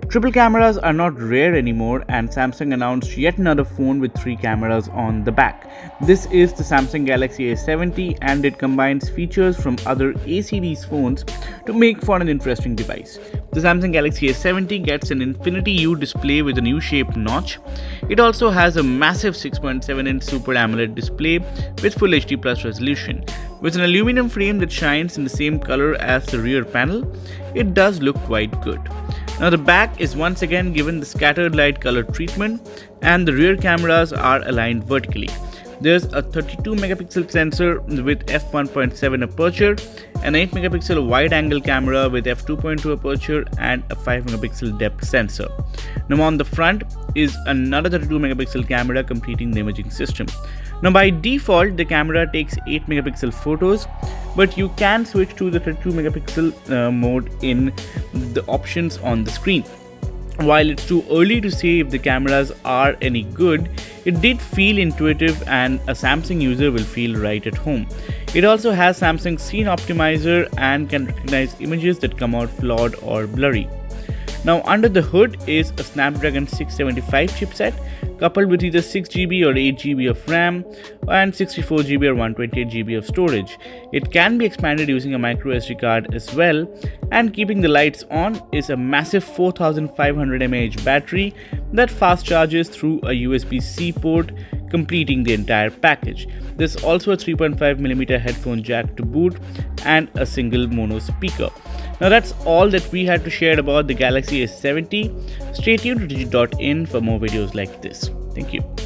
Triple cameras are not rare anymore, and Samsung announced yet another phone with 3 cameras on the back. This is the Samsung Galaxy A70, and it combines features from other A series phones to make for an interesting device. The Samsung Galaxy A70 gets an Infinity U display with a U-shaped notch. It also has a massive 6.7-inch Super AMOLED display with Full HD Plus resolution. With an aluminum frame that shines in the same color as the rear panel, it does look quite good. Now the back is once again given the scattered light color treatment, and the rear cameras are aligned vertically. There's a 32 megapixel sensor with f1.7 aperture, an 8 megapixel wide angle camera with f2.2 aperture, and a 5 megapixel depth sensor. Now on the front is another 32 megapixel camera completing the imaging system. Now by default the camera takes 8 megapixel photos, but you can switch to the 32 megapixel mode in the options on the screen. While it's too early to say if the cameras are any good, it did feel intuitive and a Samsung user will feel right at home. It also has Samsung Scene Optimizer and can recognize images that come out flawed or blurry. Now under the hood is a Snapdragon 675 chipset coupled with either 6GB or 8GB of RAM and 64GB or 128GB of storage. It can be expanded using a micro SD card as well, and keeping the lights on is a massive 4500 mAh battery that fast charges through a USB-C port, completing the entire package. There's also a 3.5mm headphone jack to boot and a single mono speaker. Now that's all that we had to share about the Galaxy A70. Stay tuned to Digit.in for more videos like this. Thank you.